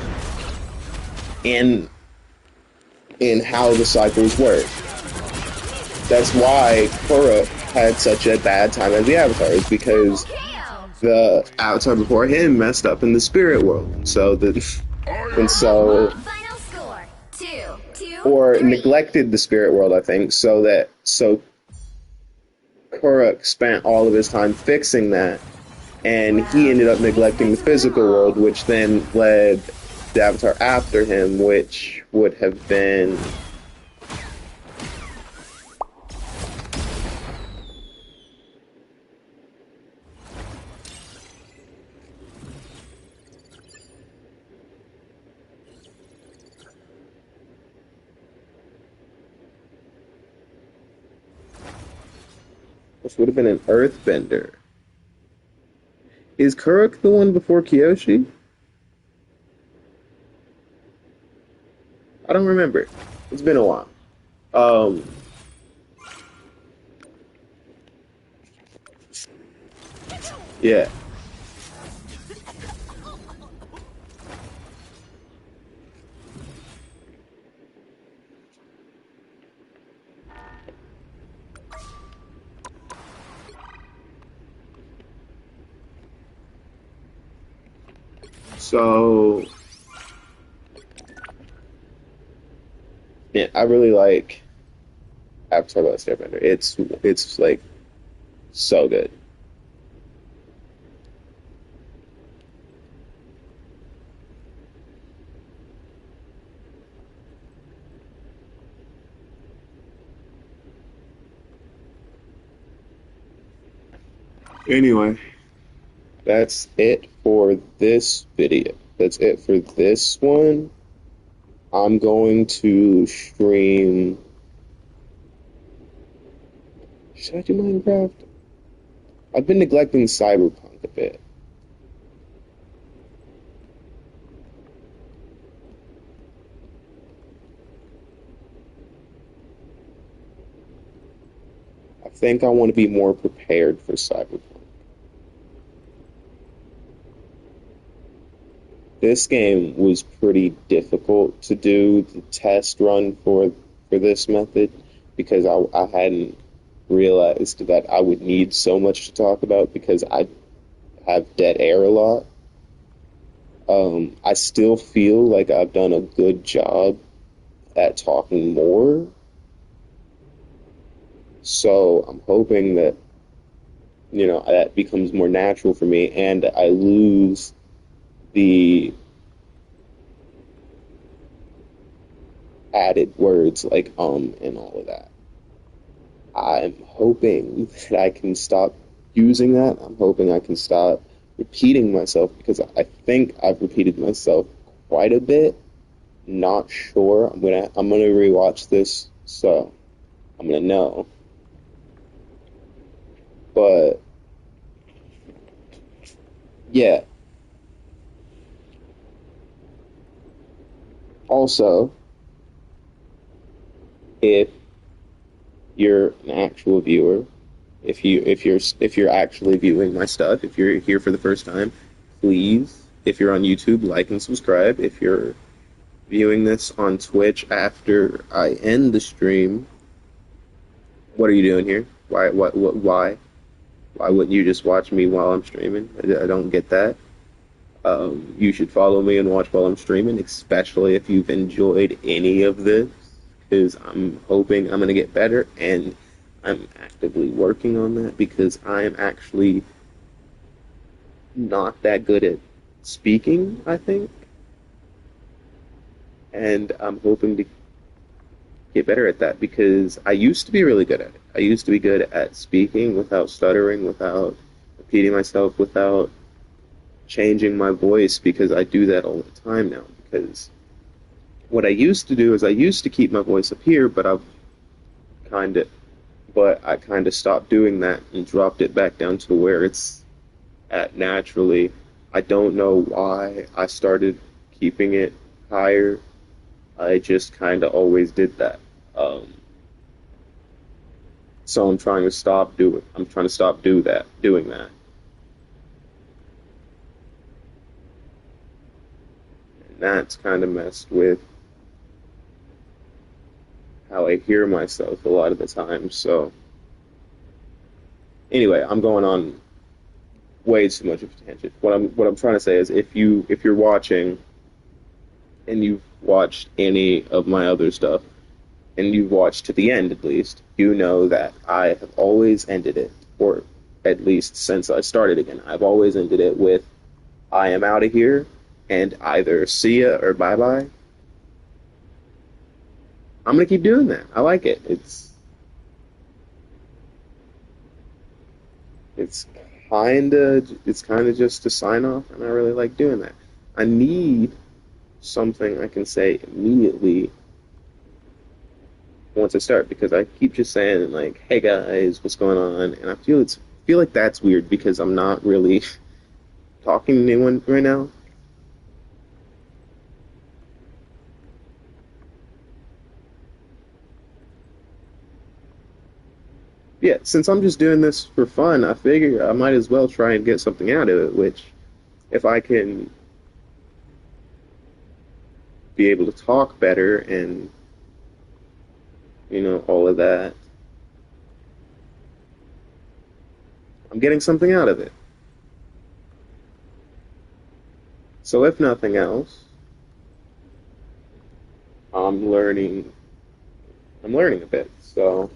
In how the cycles work. That's why Korra had such a bad time as the Avatar, is because the Avatar before him messed up in the spirit world. So Final score, 2-2. or neglected the spirit world, I think, so Korra spent all of his time fixing that, and he ended up neglecting the physical world, which then led the Avatar after him, which would have been an earthbender. Is Kuruk the one before Kyoshi? I don't remember. It's been a while. Yeah. So, yeah, I really like Avatar: The Last Airbender. It's like so good. Anyway, that's it for this video. That's it for this one. I'm going to stream. Should I do Minecraft? I've been neglecting Cyberpunk a bit. I think I want to be more prepared for Cyberpunk. This game was pretty difficult to do the test run for this method because I hadn't realized that I would need so much to talk about because I have dead air a lot. I still feel like I've done a good job at talking more. So I'm hoping that, that becomes more natural for me and I lose the added words like and all of that. I'm hoping that I can stop using that. I'm hoping I can stop repeating myself because I think I've repeated myself quite a bit. Not sure. I'm gonna rewatch this, so I'm gonna know. But yeah. Also, if you're an actual viewer, if you're actually viewing my stuff, if you're here for the first time, please, if you're on YouTube, like and subscribe. If you're viewing this on Twitch after I end the stream, what are you doing here? Why wouldn't you just watch me while I'm streaming? I don't get that. You should follow me and watch while I'm streaming, especially if you've enjoyed any of this, because I'm hoping I'm going to get better, and I'm actively working on that because I am actually not that good at speaking, I think. And I'm hoping to get better at that because I used to be really good at it. I used to be good at speaking without stuttering, without repeating myself, without changing my voice, because I do that all the time now. Because what I used to do is I used to keep my voice up here, but I kind of stopped doing that and dropped it back down to where it's at naturally. I don't know why I started keeping it higher. I just kind of always did that. So I'm trying to stop doing that. And that's kind of messed with how I I hear myself a lot of the time. So anyway, I'm going on way too much of a tangent. What I'm trying to say is if you're watching and you've watched any of my other stuff and you've watched to the end at least, you know that I have always ended it, or at least since I started again, I've always ended it with I am out of here and either see ya or bye bye. I'm gonna keep doing that. I like it. It's kind of just a sign off, and I really like doing that. I need something I can say immediately once I start, because I keep just saying like, "Hey guys, what's going on?" And I feel like that's weird because I'm not really talking to anyone right now. Yeah, since I'm just doing this for fun, I figure I might as well try and get something out of it, which if I can be able to talk better and all of that, I'm getting something out of it. So if nothing else, I'm learning a bit. So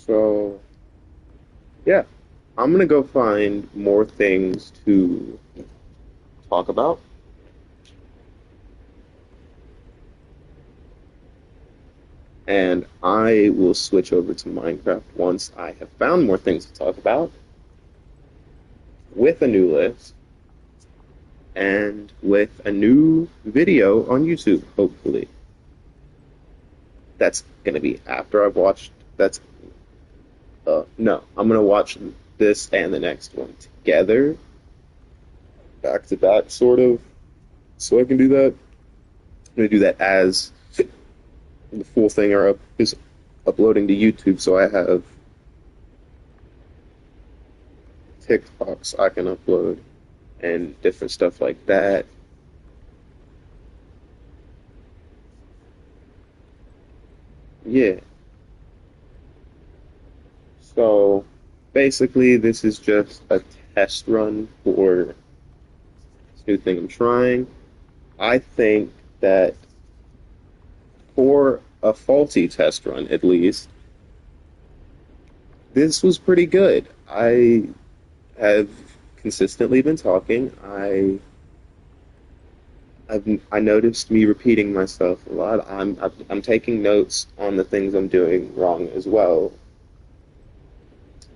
So, yeah, I'm gonna go find more things to talk about, and I will switch over to Minecraft once I have found more things to talk about with a new list and with a new video on YouTube, hopefully. That's gonna be after I've watched. No, I'm gonna watch this and the next one together, back to back, sort of. So I can do that. I'm gonna do that as the full thing is uploading to YouTube. So I have TikToks I can upload and different stuff like that. Yeah. So basically, this is just a test run for this new thing I'm trying. I think that for a faulty test run, at least, this was pretty good. I have consistently been talking. I noticed me repeating myself a lot. I'm taking notes on the things I'm doing wrong as well,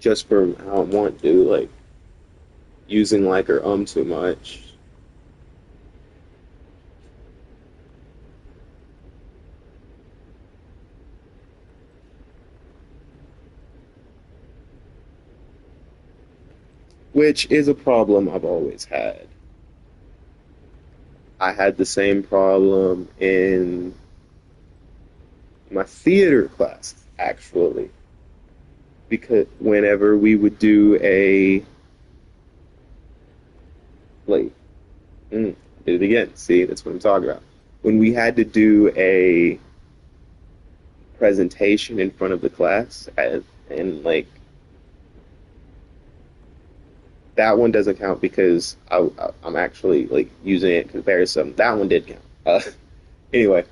just for how I want to, like using like or too much. Which is a problem I've always had. I had the same problem in my theater class, actually, because whenever we would do like, did it again. See, that's what I'm talking about. When we had to do a presentation in front of the class, and like that one doesn't count because I'm actually like using it in comparison. That one did count. Anyway,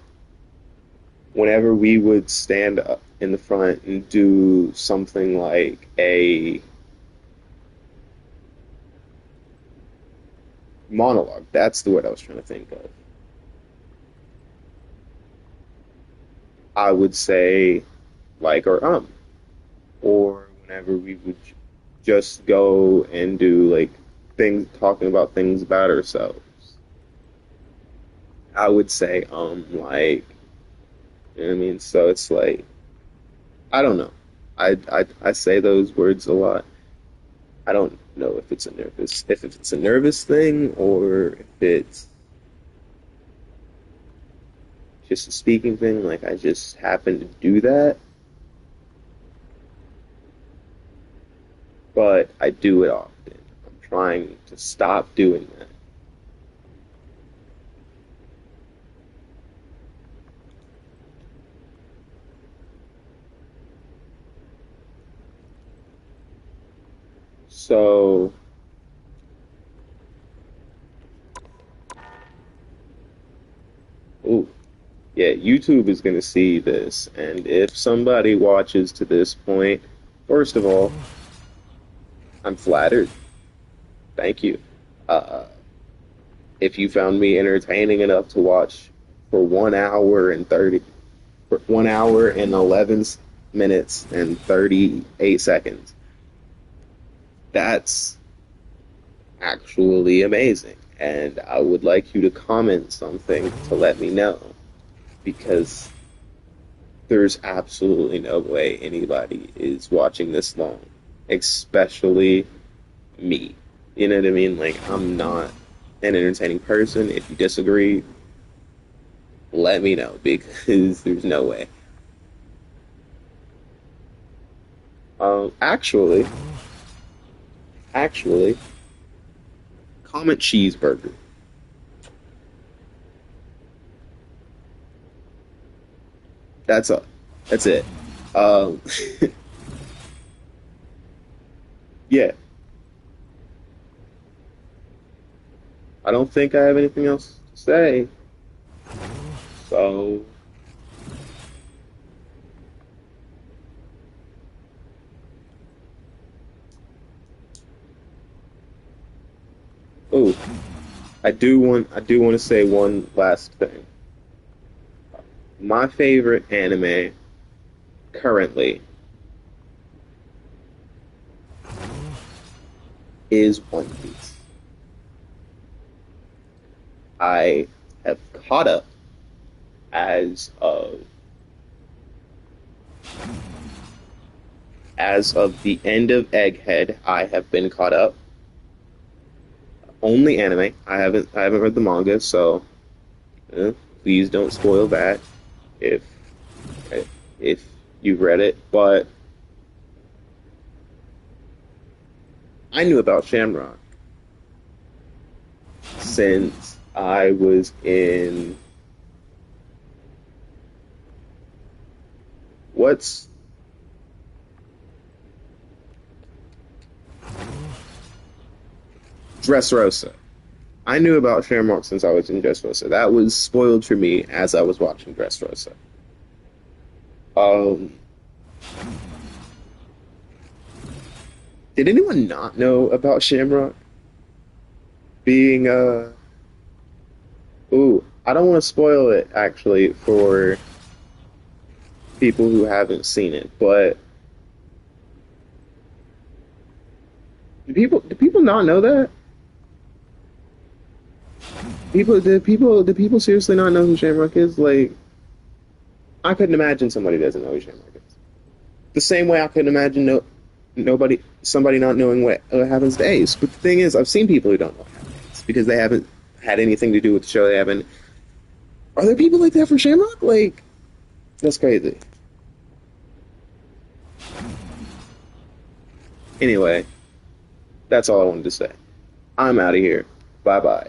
whenever we would stand up in the front and do something like a monologue, that's the word I was trying to think of. I would say like or whenever we would just go and do like things, talking about things about ourselves, I would say like, you know what I mean? So it's like, I don't know. I say those words a lot. I don't know if it's a nervous thing or if it's just a speaking thing. Like I just happen to do that. but I do it often. I'm trying to stop doing that. So, ooh, yeah, YouTube is going to see this, and if somebody watches to this point, first of all, I'm flattered. Thank you. Uh, if you found me entertaining enough to watch for 1 hour and 30, for 1 hour and 11 minutes and 38 seconds, that's actually amazing. And I would like you to comment something to let me know because there's absolutely no way anybody is watching this long, especially me. You know what I mean? Like, I'm not an entertaining person. If you disagree, let me know because there's no way. Actually, comment cheeseburger. That's all. That's it. Um, yeah. I don't think I have anything else to say. So, oh, I do want to say one last thing. My favorite anime currently is One Piece. I have caught up as of the end of Egghead. I have been caught up. Only anime. I haven't read the manga, so please don't spoil that if if you've read it. But I knew about Shamrock since I was in what's Dressrosa. I knew about Shamrock since I was in Dressrosa. That was spoiled for me as I was watching Dressrosa. Um, did anyone not know about Shamrock being Ooh, I don't want to spoil it actually for people who haven't seen it, but do people not know that? Do people seriously not know who Shamrock is? Like, I couldn't imagine somebody doesn't know who Shamrock is. The same way I couldn't imagine somebody not knowing what happens to Ace. But the thing is, I've seen people who don't know what happens to Ace because they haven't had anything to do with the show. They haven't. Are there people like that from Shamrock? Like, that's crazy. Anyway, that's all I wanted to say. I'm out of here. Bye bye.